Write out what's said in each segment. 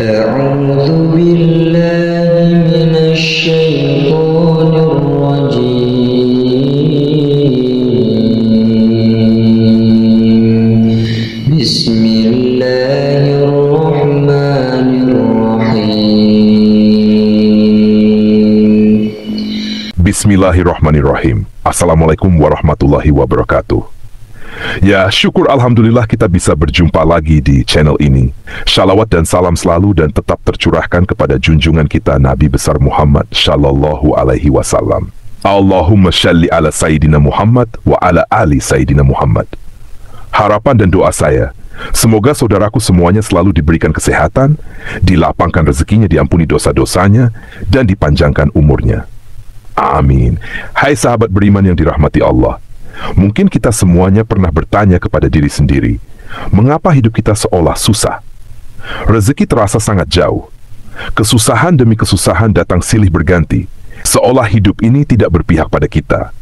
أعوذ بالله من الشيطان الرجيم بسم الله الرحمن الرحيم Bismillahirrahmanirrahim. Assalamualaikum warahmatullahi wabarakatuh. Ya, syukur alhamdulillah kita bisa berjumpa lagi di channel ini. Shalawat dan salam selalu dan tetap tercurahkan kepada junjungan kita Nabi besar Muhammad Shallallahu alaihi wasallam. Allahumma shalli ala Sayyidina Muhammad wa ala ali Sayyidina Muhammad. Harapan dan doa saya, semoga saudaraku semuanya selalu diberikan kesehatan, dilapangkan rezekinya, diampuni dosa-dosanya, dan dipanjangkan umurnya. Amin. Hai sahabat beriman yang dirahmati Allah, mungkin kita semuanya pernah bertanya kepada diri sendiri, mengapa hidup kita seolah susah? Rezeki terasa sangat jauh. Kesusahan demi kesusahan datang silih berganti, seolah hidup ini tidak berpihak pada kita.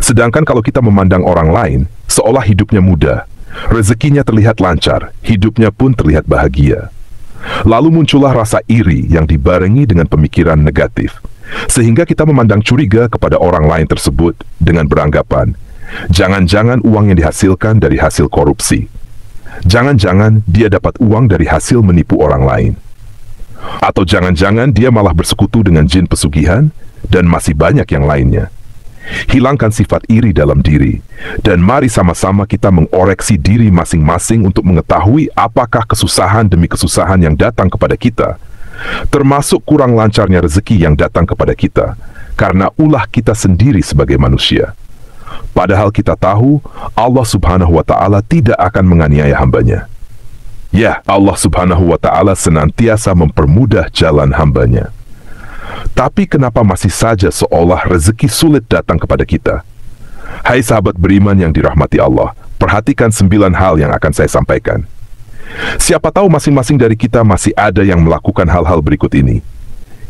Sedangkan kalau kita memandang orang lain, seolah hidupnya mudah, rezekinya terlihat lancar, hidupnya pun terlihat bahagia. Lalu muncullah rasa iri yang dibarengi dengan pemikiran negatif, sehingga kita memandang curiga kepada orang lain tersebut dengan beranggapan, jangan-jangan uang yang dihasilkan dari hasil korupsi. Jangan-jangan dia dapat uang dari hasil menipu orang lain. Atau jangan-jangan dia malah bersekutu dengan jin pesugihan, dan masih banyak yang lainnya. Hilangkan sifat iri dalam diri, dan mari sama-sama kita mengoreksi diri masing-masing untuk mengetahui apakah kesusahan demi kesusahan yang datang kepada kita, termasuk kurang lancarnya rezeki yang datang kepada kita, karena ulah kita sendiri sebagai manusia. Padahal kita tahu Allah subhanahu wa ta'ala tidak akan menganiaya hambanya. Ya, Allah subhanahu wa ta'ala senantiasa mempermudah jalan hambanya. Tapi kenapa masih saja seolah rezeki sulit datang kepada kita? Hai sahabat beriman yang dirahmati Allah, perhatikan 9 hal yang akan saya sampaikan. Siapa tahu masing-masing dari kita masih ada yang melakukan hal-hal berikut ini.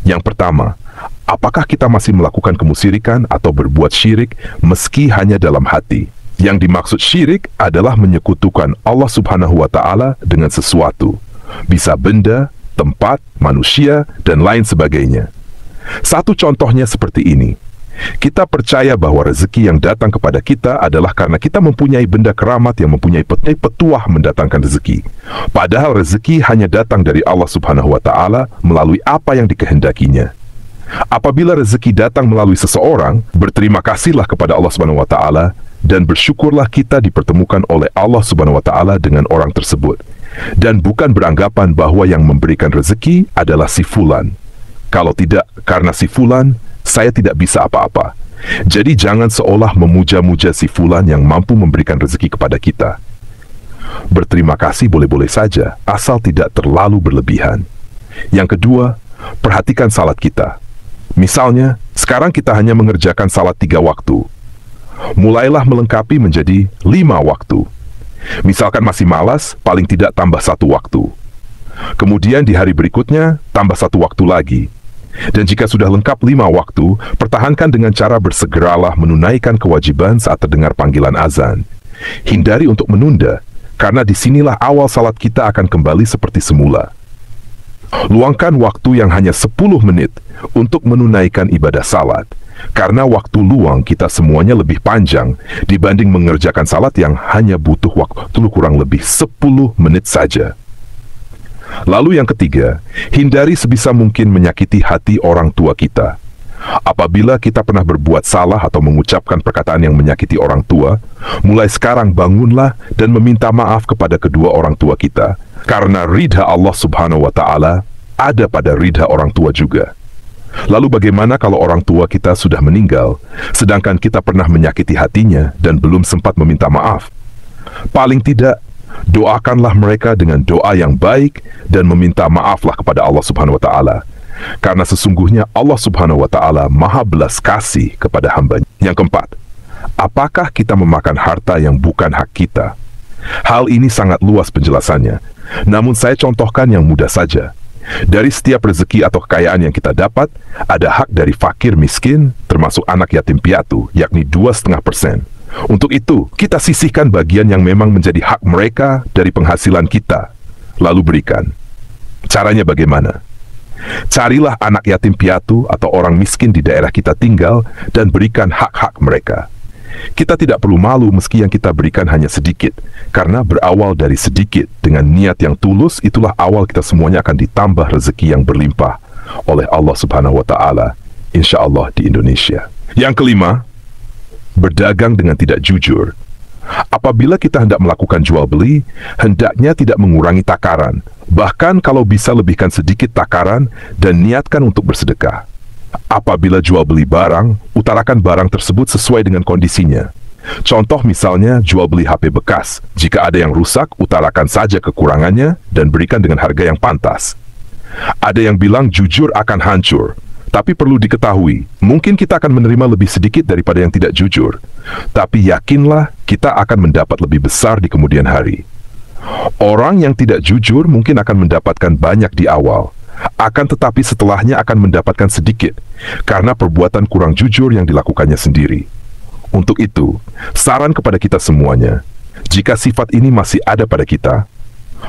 Yang pertama, apakah kita masih melakukan kemusyrikan atau berbuat syirik meski hanya dalam hati? Yang dimaksud syirik adalah menyekutukan Allah subhanahu wa ta'ala dengan sesuatu. Bisa benda, tempat, manusia, dan lain sebagainya. Satu contohnya seperti ini. Kita percaya bahwa rezeki yang datang kepada kita adalah karena kita mempunyai benda keramat yang mempunyai petuah mendatangkan rezeki. Padahal rezeki hanya datang dari Allah subhanahu wa ta'ala melalui apa yang dikehendakinya. Apabila rezeki datang melalui seseorang, berterima kasihlah kepada Allah subhanahu wa ta'ala dan bersyukurlah kita dipertemukan oleh Allah subhanahu wa ta'ala dengan orang tersebut. Dan bukan beranggapan bahwa yang memberikan rezeki adalah si fulan. Kalau tidak, karena si fulan, saya tidak bisa apa-apa. Jadi jangan seolah memuja-muja si fulan yang mampu memberikan rezeki kepada kita. Berterima kasih boleh-boleh saja, asal tidak terlalu berlebihan. Yang kedua, perhatikan salat kita. Misalnya, sekarang kita hanya mengerjakan salat 3 waktu. Mulailah melengkapi menjadi 5 waktu. Misalkan masih malas, paling tidak tambah 1 waktu. Kemudian di hari berikutnya, tambah 1 waktu lagi. Dan jika sudah lengkap 5 waktu, pertahankan dengan cara bersegeralah menunaikan kewajiban saat terdengar panggilan azan. Hindari untuk menunda, karena disinilah awal salat kita akan kembali seperti semula. Luangkan waktu yang hanya 10 menit untuk menunaikan ibadah salat, karena waktu luang kita semuanya lebih panjang dibanding mengerjakan salat yang hanya butuh waktu kurang lebih 10 menit saja. Lalu yang ketiga, hindari sebisa mungkin menyakiti hati orang tua kita. Apabila kita pernah berbuat salah atau mengucapkan perkataan yang menyakiti orang tua, mulai sekarang bangunlah dan meminta maaf kepada kedua orang tua kita, karena ridha Allah subhanahu wa ta'ala ada pada ridha orang tua juga. Lalu bagaimana kalau orang tua kita sudah meninggal, sedangkan kita pernah menyakiti hatinya dan belum sempat meminta maaf? Paling tidak, doakanlah mereka dengan doa yang baik dan meminta maaflah kepada Allah subhanahu wa ta'ala. Karena sesungguhnya Allah subhanahu wa ta'ala maha belas kasih kepada hambanya. Yang keempat, apakah kita memakan harta yang bukan hak kita? Hal ini sangat luas penjelasannya, namun saya contohkan yang mudah saja. Dari setiap rezeki atau kekayaan yang kita dapat, ada hak dari fakir miskin, termasuk anak yatim piatu, yakni 2,5%. Untuk itu, kita sisihkan bagian yang memang menjadi hak mereka dari penghasilan kita, lalu berikan. Caranya bagaimana? Carilah anak yatim piatu atau orang miskin di daerah kita tinggal dan berikan hak-hak mereka. Kita tidak perlu malu meski yang kita berikan hanya sedikit, karena berawal dari sedikit dengan niat yang tulus, itulah awal kita semuanya akan ditambah rezeki yang berlimpah oleh Allah Subhanahu wa Ta'ala, insya Allah di Indonesia. Yang kelima, berdagang dengan tidak jujur. Apabila kita hendak melakukan jual beli, hendaknya tidak mengurangi takaran. Bahkan kalau bisa lebihkan sedikit takaran dan niatkan untuk bersedekah. Apabila jual beli barang, utarakan barang tersebut sesuai dengan kondisinya. Contoh misalnya jual beli HP bekas. Jika ada yang rusak, utarakan saja kekurangannya dan berikan dengan harga yang pantas. Ada yang bilang jujur akan hancur. Tapi perlu diketahui, mungkin kita akan menerima lebih sedikit daripada yang tidak jujur. Tapi yakinlah, kita akan mendapat lebih besar di kemudian hari. Orang yang tidak jujur mungkin akan mendapatkan banyak di awal, akan tetapi setelahnya akan mendapatkan sedikit, karena perbuatan kurang jujur yang dilakukannya sendiri. Untuk itu, saran kepada kita semuanya, jika sifat ini masih ada pada kita,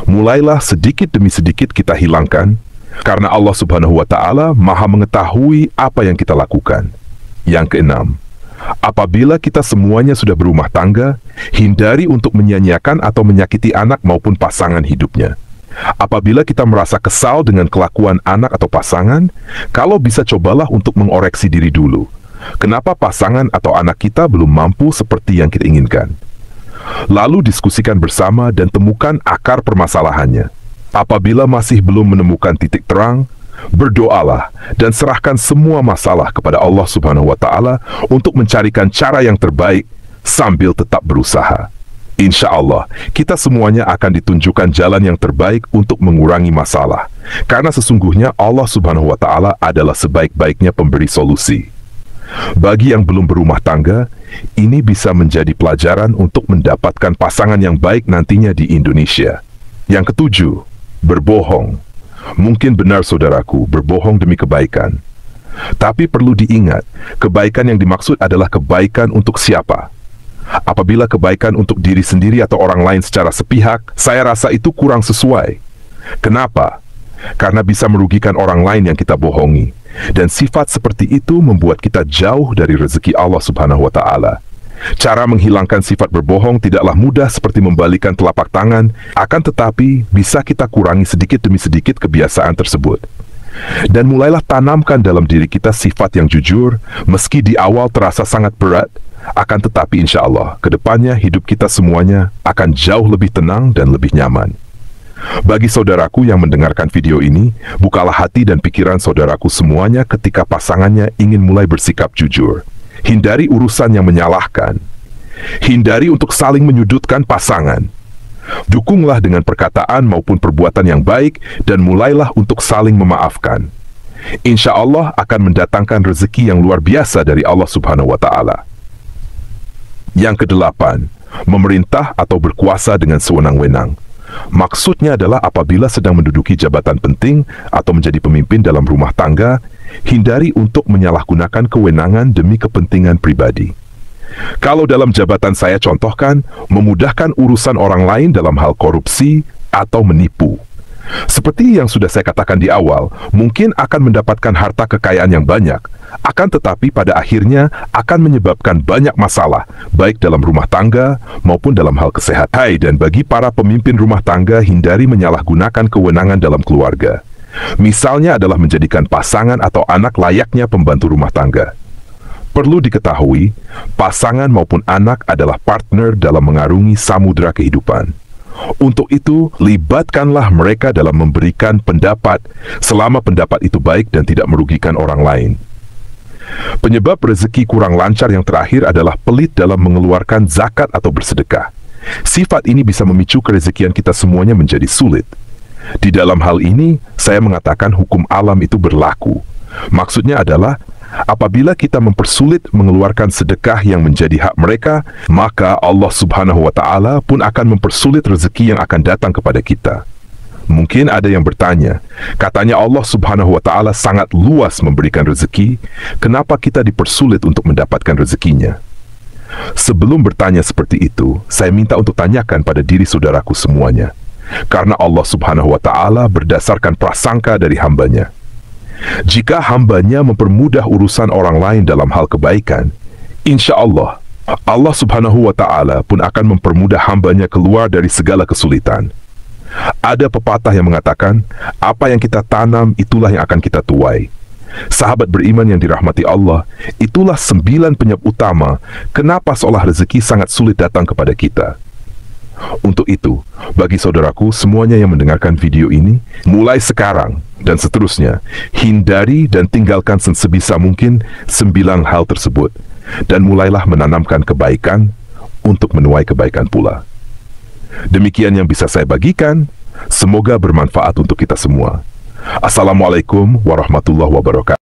mulailah sedikit demi sedikit kita hilangkan, karena Allah Subhanahu wa Ta'ala Maha mengetahui apa yang kita lakukan. Yang keenam, apabila kita semuanya sudah berumah tangga, hindari untuk menyia-nyiakan atau menyakiti anak maupun pasangan hidupnya. Apabila kita merasa kesal dengan kelakuan anak atau pasangan, kalau bisa cobalah untuk mengoreksi diri dulu. Kenapa pasangan atau anak kita belum mampu seperti yang kita inginkan? Lalu diskusikan bersama dan temukan akar permasalahannya. Apabila masih belum menemukan titik terang, berdoalah dan serahkan semua masalah kepada Allah Subhanahu wa Ta'ala untuk mencarikan cara yang terbaik sambil tetap berusaha. Insya Allah, kita semuanya akan ditunjukkan jalan yang terbaik untuk mengurangi masalah, karena sesungguhnya Allah Subhanahu wa Ta'ala adalah sebaik-baiknya pemberi solusi. Bagi yang belum berumah tangga, ini bisa menjadi pelajaran untuk mendapatkan pasangan yang baik nantinya di Indonesia. Yang ketujuh, berbohong. Mungkin benar saudaraku, berbohong demi kebaikan. Tapi perlu diingat, kebaikan yang dimaksud adalah kebaikan untuk siapa? Apabila kebaikan untuk diri sendiri atau orang lain secara sepihak, saya rasa itu kurang sesuai. Kenapa? Karena bisa merugikan orang lain yang kita bohongi. Dan sifat seperti itu membuat kita jauh dari rezeki Allah Subhanahu wa Ta'ala. Cara menghilangkan sifat berbohong tidaklah mudah seperti membalikan telapak tangan, akan tetapi bisa kita kurangi sedikit demi sedikit kebiasaan tersebut. Dan mulailah tanamkan dalam diri kita sifat yang jujur, meski di awal terasa sangat berat, akan tetapi insya Allah, kedepannya hidup kita semuanya akan jauh lebih tenang dan lebih nyaman. Bagi saudaraku yang mendengarkan video ini, bukalah hati dan pikiran saudaraku semuanya ketika pasangannya ingin mulai bersikap jujur. Hindari urusan yang menyalahkan. Hindari untuk saling menyudutkan pasangan. Dukunglah dengan perkataan maupun perbuatan yang baik dan mulailah untuk saling memaafkan. Insya Allah akan mendatangkan rezeki yang luar biasa dari Allah Subhanahu wa Ta'ala. Yang kedelapan, memerintah atau berkuasa dengan sewenang-wenang. Maksudnya adalah apabila sedang menduduki jabatan penting atau menjadi pemimpin dalam rumah tangga, hindari untuk menyalahgunakan kewenangan demi kepentingan pribadi. Kalau dalam jabatan saya contohkan, memudahkan urusan orang lain dalam hal korupsi atau menipu. Seperti yang sudah saya katakan di awal, mungkin akan mendapatkan harta kekayaan yang banyak, akan tetapi pada akhirnya akan menyebabkan banyak masalah, baik dalam rumah tangga maupun dalam hal kesehatan. Hai, dan bagi para pemimpin rumah tangga, hindari menyalahgunakan kewenangan dalam keluarga. Misalnya adalah menjadikan pasangan atau anak layaknya pembantu rumah tangga. Perlu diketahui, pasangan maupun anak adalah partner dalam mengarungi samudera kehidupan. Untuk itu, libatkanlah mereka dalam memberikan pendapat selama pendapat itu baik dan tidak merugikan orang lain. Penyebab rezeki kurang lancar yang terakhir adalah pelit dalam mengeluarkan zakat atau bersedekah. Sifat ini bisa memicu kerezekian kita semuanya menjadi sulit. Di dalam hal ini, saya mengatakan hukum alam itu berlaku. Maksudnya adalah, apabila kita mempersulit mengeluarkan sedekah yang menjadi hak mereka, maka Allah Subhanahu wa Ta'ala pun akan mempersulit rezeki yang akan datang kepada kita. Mungkin ada yang bertanya, katanya Allah Subhanahu wa Ta'ala sangat luas memberikan rezeki, kenapa kita dipersulit untuk mendapatkan rezekinya? Sebelum bertanya seperti itu, saya minta untuk tanyakan pada diri saudaraku semuanya. karena Allah Subhanahu wa Ta'ala berdasarkan prasangka dari hambanya. Jika hambanya mempermudah urusan orang lain dalam hal kebaikan, insya Allah, Allah Subhanahu wa Ta'ala pun akan mempermudah hambanya keluar dari segala kesulitan. Ada pepatah yang mengatakan, apa yang kita tanam itulah yang akan kita tuai. Sahabat beriman yang dirahmati Allah, itulah 9 penyebab utama kenapa seolah rezeki sangat sulit datang kepada kita. Untuk itu, bagi saudaraku semuanya yang mendengarkan video ini, mulai sekarang dan seterusnya, hindari dan tinggalkan sebisa mungkin 9 hal tersebut, dan mulailah menanamkan kebaikan untuk menuai kebaikan pula. Demikian yang bisa saya bagikan, semoga bermanfaat untuk kita semua. Assalamualaikum warahmatullahi wabarakatuh.